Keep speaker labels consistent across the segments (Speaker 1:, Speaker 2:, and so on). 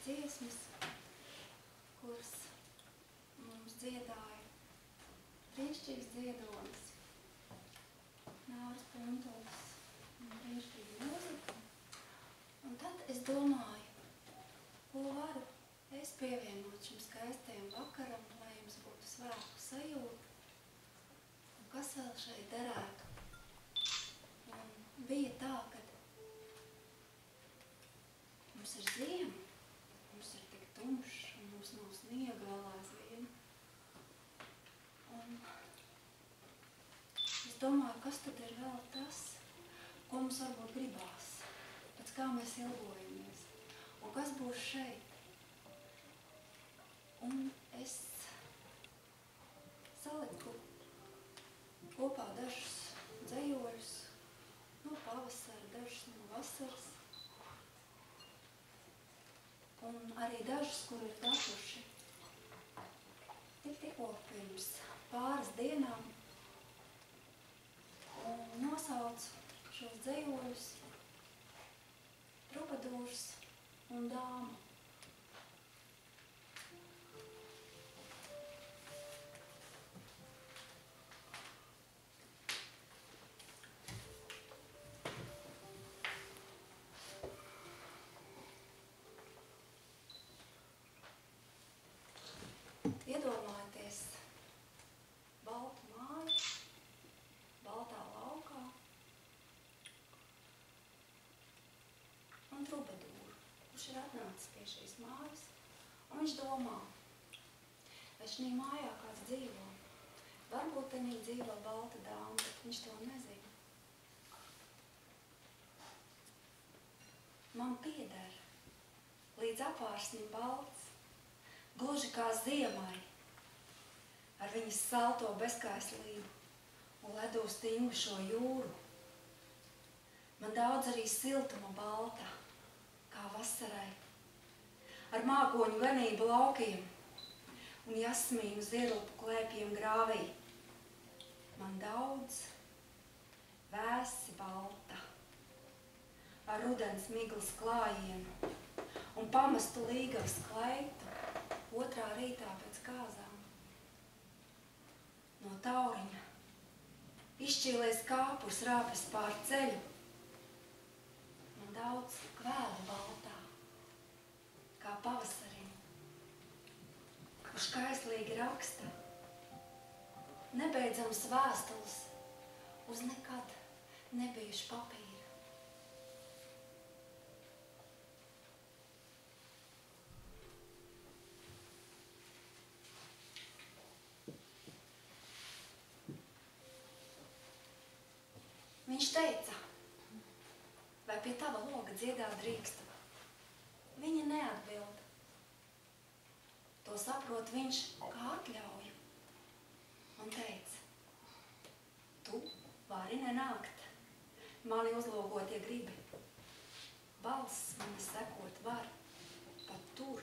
Speaker 1: dziesmas, kuras mums dziedāja brīnišķīgs dziedonis, Nāris Puntulis un brīnišķīga mūzika. Un tad es domāju, ko varu es pievienot šim skaistajam vakaram, lai jums būtu svētku sajūta, un kas vēl šeit derētu. Un bija tā, ka mums ir ziema, mums ir tik tumšs, un mums nav sniega vēl aizvien. Un es domāju, kas tad ir vēl tas, ko mums varbūt gribās, pēc kā mēs ilgojamies, un kas būs šeit. Un es saliku kopā dažus dzejoļus no pavasara, dažus no vasaras, un arī dažus, kur ir tapuši tikko pirms pāris dienām, un nosaucu šos dzejoļus Trubadūrs un dāma. Iedomājieties baltu māju, baltā laukā un Trubadūru, kurš ir atnācis pie šīs mājas, un viņš domā, vai šī mājā kāds dzīvo. Varbūt tenī dzīvo balta dāma, bet viņš to nezina. Man pieder līdz apvārsnim balts, gluži kā ziemai, ar viņas salto bezkaislību un ledū stingušo jūru. Man daudz arī siltuma balta, kā vasarai, ar mākoņu ganību laukiem un jasmīnu zirlupu klēpiem grāvī. Man daudz vēsi balta, ar rudens miglas klājienu un pamestu līgavas kleitu, otrā rītā pēc kāzām. No tauriņa izšķīlies kāpurs rāpes pār ceļu. Man daudz kvēlu baltā, kā pavasarim, kurš kaislīgi raksta nebeidzams vēstules uz nekad nebijušu papīru. Viņš teica, vai pie tava loga dziedāt drīkstu? Viņa neatbild. To saprot viņš kā atļauju. Un teica, tu vari nenākt, mani uzlūgot, ja gribi. Balss mani sekot var pat tur,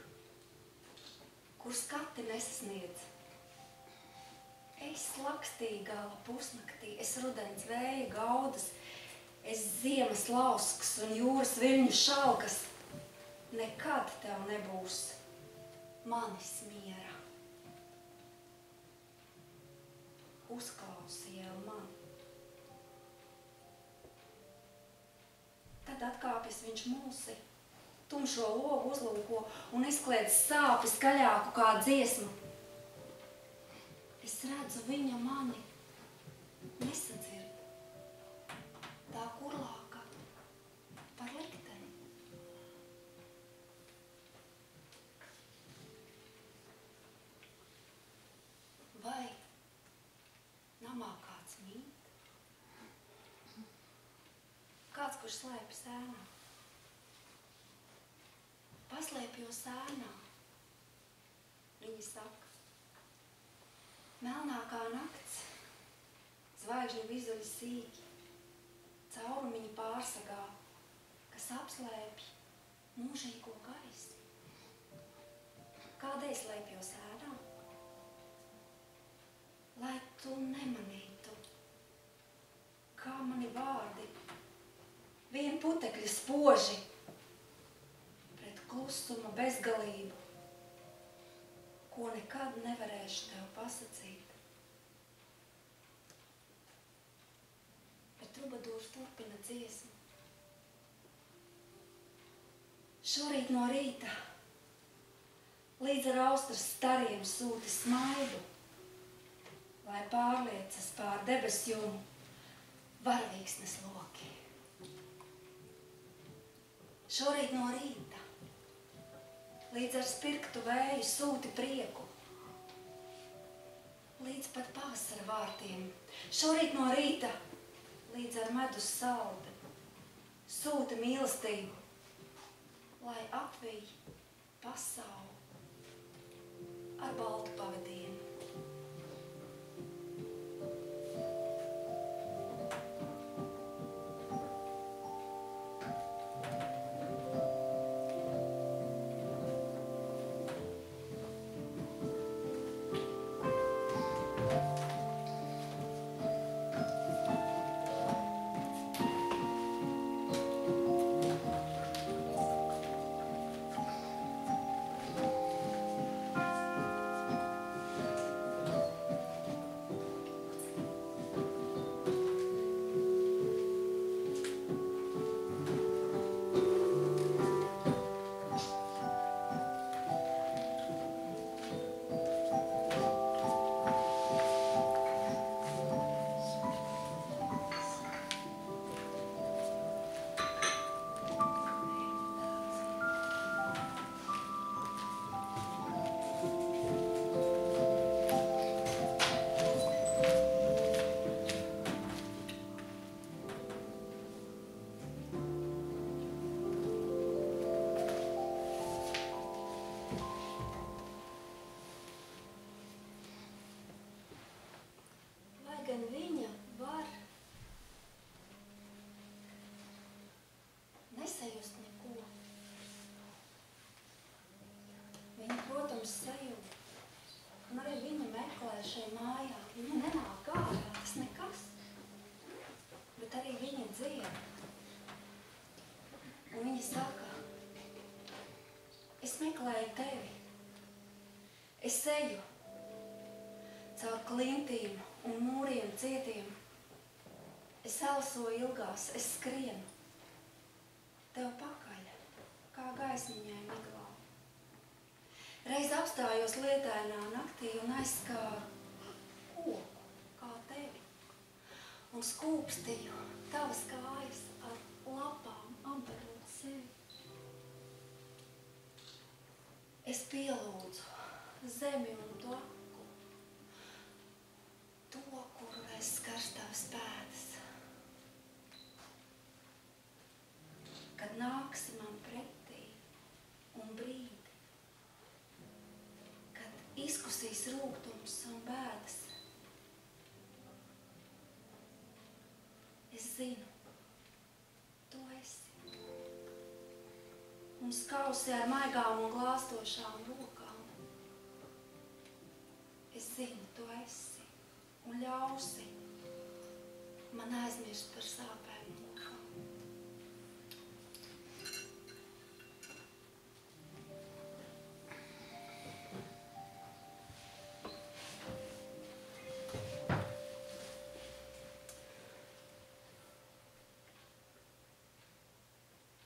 Speaker 1: kur skati nesasniedz. Es lakstīju gala pusnaktī, es rudens vēja gaudas, es ziemas lauskas un jūras viļņu šalkas. Nekad tev nebūs manis miera. Uzklausi jau man. Tad atkāpjas viņš mulsi, tumšo logu uzlūko un izkliedz sāpi skaļāku kā dziesmu. Es redzu, viņa mani nesadzird, tā kurlāka par likteni. Vai namā kāds mīt? Kāds, kurš slēpjas ēnā? Paslēpjos ēnā, viņi saka. Melnākā nakts, zvaigžņu vizuļi sīki, caurumiņi pārsagā, kas apslēpj mūžīgo gaisu. Kādēļ slēpjos ēnā? Lai tu nemanītu, kā mani vārdi, vien putekļi spoži pret klusuma bezgalību, ko nekad nevarēšu tev pasakīt. Bet trubadūrs turpina dziesmu. Šorīt no rīta līdz ar austras stariem sūti smaidu, lai pārliecas pār debesjumu varavīksnes loki. Šorīt no rīta līdz ar spirktu vēju sūti prieku, līdz pat pavasara vārtiem. Šorīt no rīta līdz ar medus saldi sūti mīlestību, lai apvij pasauli ar baltu pavadienu. Gan viņa var nesajust neko. Viņa, protams, sajūt, un arī viņa meklē šai mājā. Viņa nenāk ārā, tas nekas, bet arī viņa dzied. Un viņa saka, es meklēju tevi, es eju caur klintīm un mūriem cietiem. Es elsoju ilgās, es skrienu tev pakaļ, kā gaismiņai miglā. Reiz apstājos lietainā naktī un aizskāru koku kā tevi un skūpstīju tavas kājas ar lapām apbarot sevi. Es pielūdzu zemi un plaku, to, kuru es skars tavas pēdas. Kad nāksi man pretī un brīdi, kad izkusīs rūgtums un bēdas, es zinu, tu esi. Un skausi ar maigām un glāstošām rokām, es zinu, tu esi. Un ļausi man aizmirst par sāpēm mokām.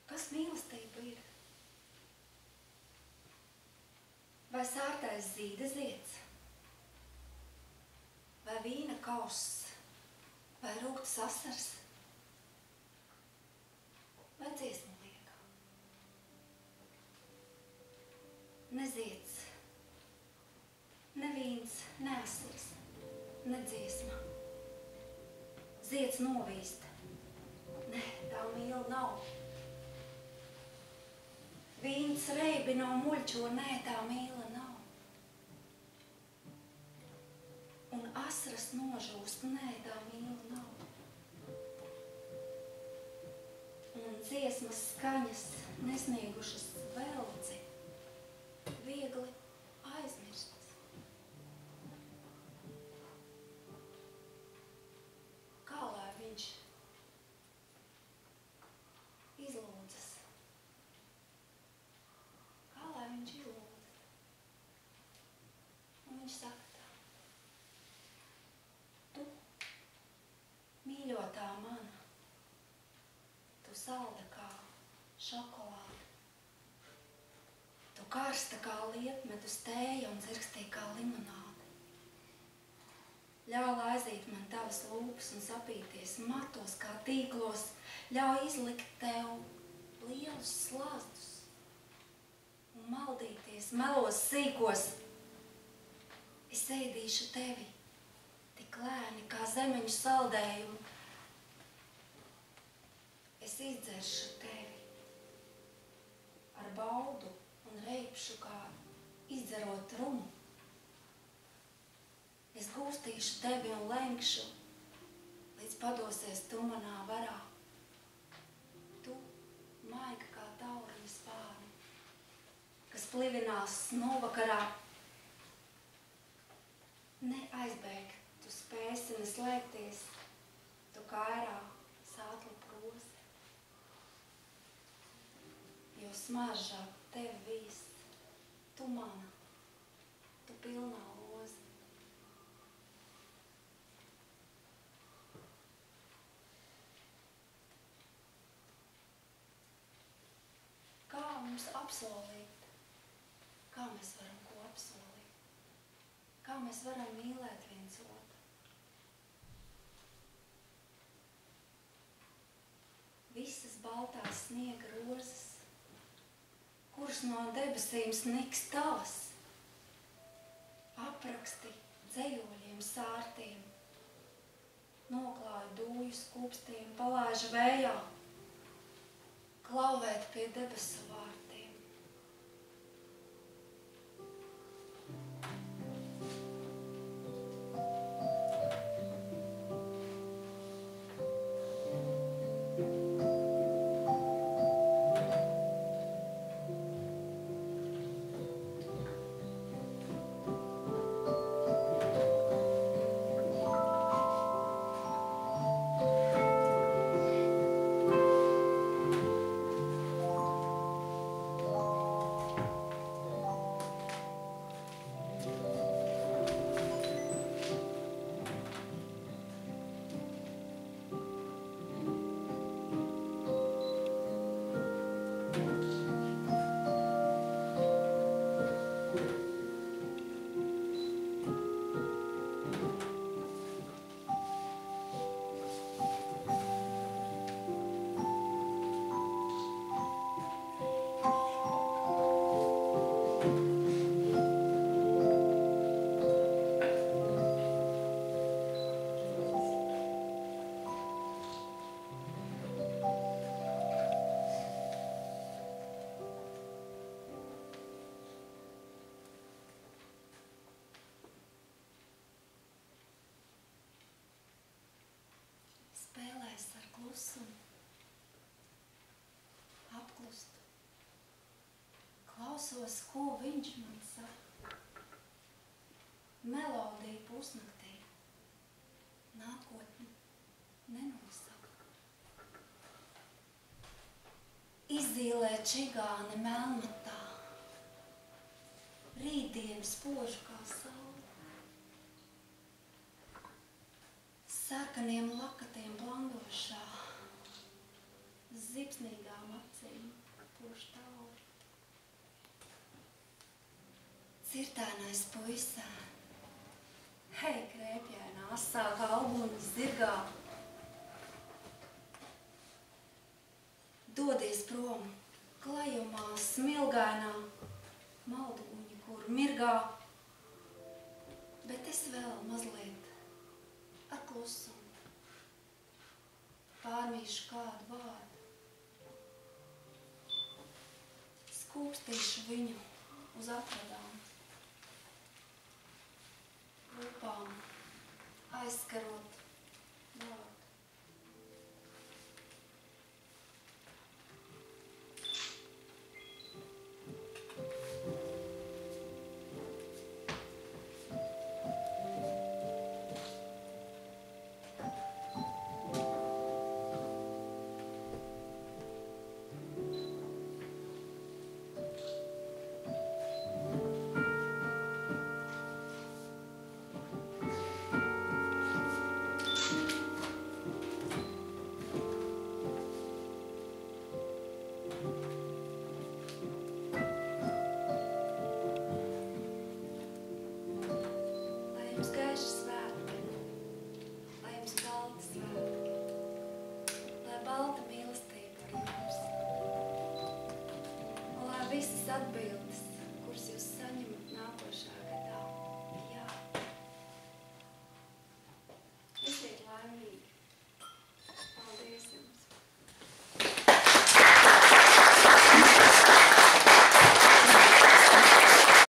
Speaker 1: Kas mīlestība ir? Vai sārtais zīda zieds? Vai vīna kauss, vai rūgtas asars, vai dziesmu lieka? Ne zieds, ne vīns, ne asars, ne dziesma. Zieds novīst, ne, tā mīla nav. Vīns reibi nav muļķo, nē, tā mīla nav. Un asras nožūst, nē, tā mīla nav. Un dziesmas skaņas nesniegušas veldzi, viegli aizmirstas. Kā lai viņš izlūdzas? karsta kā liepmedus tēja un dzirkstīja kā limonāde. Ļauj aizīt man tavas lūpas un sapīties matos kā tīklos, ļauj izlikt tev lielus slāzdus un maldīties melos sīkos. Es ēdīšu tevi tik lēni kā zemeņu saldējumu. Es izdzeršu tevi ar baudu un reipšu kā izdzerot rumu. Es gūstīšu tevi un lenkšu, līdz padosies tu manā varā. Tu maiga kā tauriņa spārni, kas plivinās novakarā. Neaizbēg, tu spēsi neslēgties, tu kairā sātlu prozi. Jo smaržāk tevi viss, tu mana, tu pilnā loze. Kā mums apsolīt? Kā mēs varam ko apsolīt? Kā mēs varam mīlēt viens otru? Visas baltās sniega rozes, kuras no debesīm sniks tavas, apraksti dzejoļiem sārtiem, noklāja dūju skūpstiem, palaiža vējā, klauvēt pie debesu vārtiem. Spēlēs ar klusumu, apklustu, klausos, ko viņš man saka. Melodija pusnaktī, nākotni nenosaka. Izzīlē čigāni melnmatā, rītdiena spožu kā saule. Sarkaniem lakatiem blandošā, zibsnīgām acīm poš tauri. Cirtēnais puisēn, hei krēpjēnā, asā galbunas zirgā. Dodies prom, klajumā, smilgainā, malduņi, kur mirgā, bet es vēl mazliet ar klusumu pārmīšu kādu vārdu. Skūpstīšu viņu uz atradām, lūpām aizskarot vārdu. visas atbildes, kuras jūs saņemat.